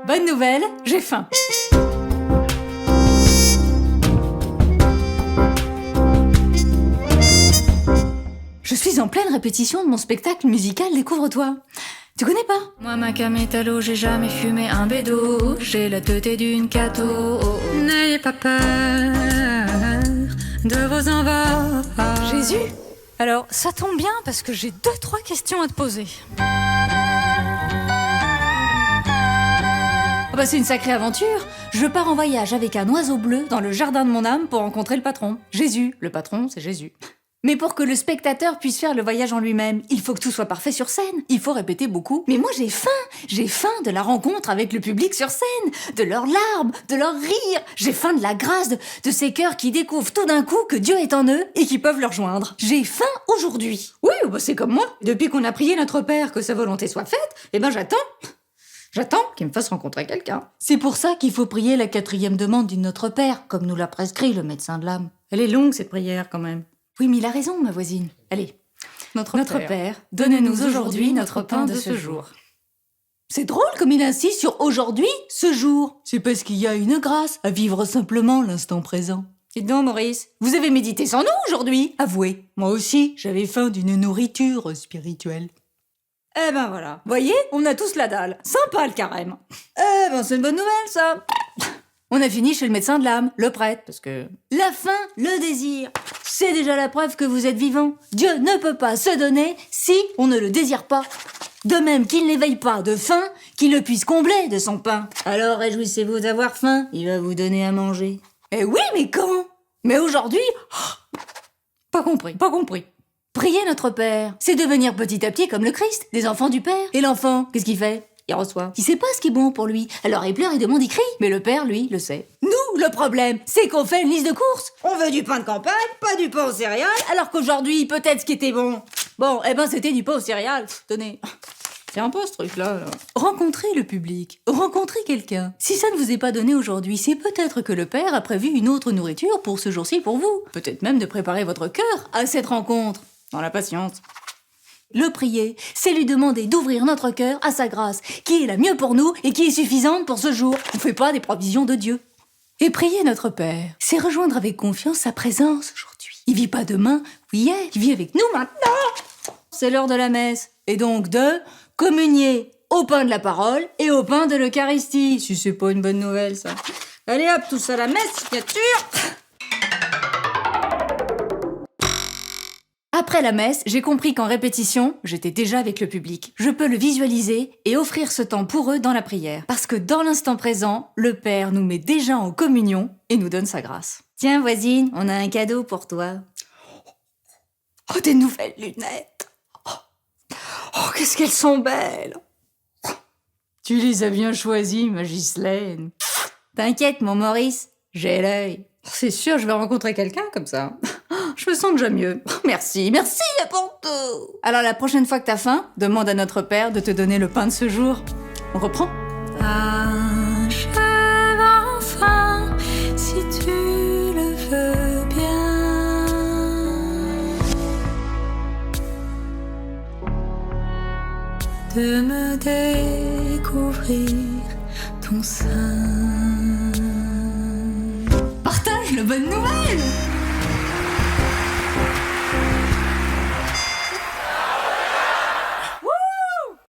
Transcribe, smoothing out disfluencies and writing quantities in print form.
Bonne nouvelle, j'ai faim. Je suis en pleine répétition de mon spectacle musical Découvre-toi. Tu connais pas? Moi, ma cam est à l'eau, j'ai jamais fumé un bédo. J'ai la teuté d'une cato. N'ayez pas peur de vos envols. Jésus? Alors, ça tombe bien parce que j'ai 2-3 questions à te poser. Oh bah c'est une sacrée aventure. Je pars en voyage avec un oiseau bleu dans le jardin de mon âme pour rencontrer le patron. Jésus. Le patron, c'est Jésus. Mais pour que le spectateur puisse faire le voyage en lui-même, il faut que tout soit parfait sur scène. Il faut répéter beaucoup. Mais moi j'ai faim. J'ai faim de la rencontre avec le public sur scène, de leurs larmes, de leurs rires. J'ai faim de la grâce de ces cœurs qui découvrent tout d'un coup que Dieu est en eux et qui peuvent le rejoindre. J'ai faim aujourd'hui. Oui, bah c'est comme moi. Depuis qu'on a prié notre Père que sa volonté soit faite, eh ben j'attends. J'attends qu'il me fasse rencontrer quelqu'un. C'est pour ça qu'il faut prier la 4e demande du Notre Père, comme nous l'a prescrit le médecin de l'âme. Elle est longue cette prière quand même. Oui, mais il a raison, ma voisine. Allez. Notre Père, donne-nous aujourd'hui notre pain de ce jour. C'est drôle comme il insiste sur aujourd'hui, ce jour. C'est parce qu'il y a une grâce à vivre simplement l'instant présent. Dites donc, Maurice, vous avez médité sans nous aujourd'hui? Avouez, moi aussi, j'avais faim d'une nourriture spirituelle. Eh ben voilà. Voyez, on a tous la dalle. Sympa le carême. Eh ben c'est une bonne nouvelle ça. On a fini chez le médecin de l'âme, le prêtre, parce que... La faim, le désir, c'est déjà la preuve que vous êtes vivant. Dieu ne peut pas se donner si on ne le désire pas. De même qu'il n'éveille pas de faim, qu'il ne puisse combler de son pain. Alors réjouissez-vous d'avoir faim, il va vous donner à manger. Eh oui, mais quand? Mais aujourd'hui... Pas compris. Prier notre Père, c'est devenir petit à petit comme le Christ, des enfants du Père. Et l'enfant, qu'est-ce qu'il fait? Il reçoit. Il sait pas ce qui est bon pour lui. Alors il pleure, il demande, il crie. Mais le Père, lui, le sait. Nous, le problème, c'est qu'on fait une liste de courses. On veut du pain de campagne, pas du pain aux céréales, alors qu'aujourd'hui, peut-être ce qui était bon. Bon, eh ben c'était du pain aux céréales. Tenez. C'est un peu ce truc-là. Rencontrez le public. Rencontrez quelqu'un. Si ça ne vous est pas donné aujourd'hui, c'est peut-être que le Père a prévu une autre nourriture pour ce jour-ci pour vous. Peut-être même de préparer votre cœur à cette rencontre. Dans la patience. Le prier, c'est lui demander d'ouvrir notre cœur à sa grâce, qui est la mieux pour nous et qui est suffisante pour ce jour. On ne fait pas des provisions de Dieu. Et prier notre Père, c'est rejoindre avec confiance sa présence aujourd'hui. Il vit pas demain ou hier, il vit avec nous maintenant. C'est l'heure de la messe, et donc de communier au pain de la parole et au pain de l'Eucharistie. Si c'est pas une bonne nouvelle, ça. Allez hop, tous à la messe, signature. Après la messe, j'ai compris qu'en répétition, j'étais déjà avec le public. Je peux le visualiser et offrir ce temps pour eux dans la prière. Parce que dans l'instant présent, le Père nous met déjà en communion et nous donne sa grâce. Tiens, voisine, on a un cadeau pour toi. Oh, des nouvelles lunettes. Oh, qu'est-ce qu'elles sont belles. Tu les as bien choisies, ma Ghislaine. T'inquiète, mon Maurice, j'ai l'œil. C'est sûr, je vais rencontrer quelqu'un comme ça. Je me sens déjà mieux. Merci pour tout. Alors la prochaine fois que t'as faim, demande à notre Père de te donner le pain de ce jour. On reprend. Achève enfin, si tu le veux bien, de me découvrir ton sein. Partage la bonne nouvelle.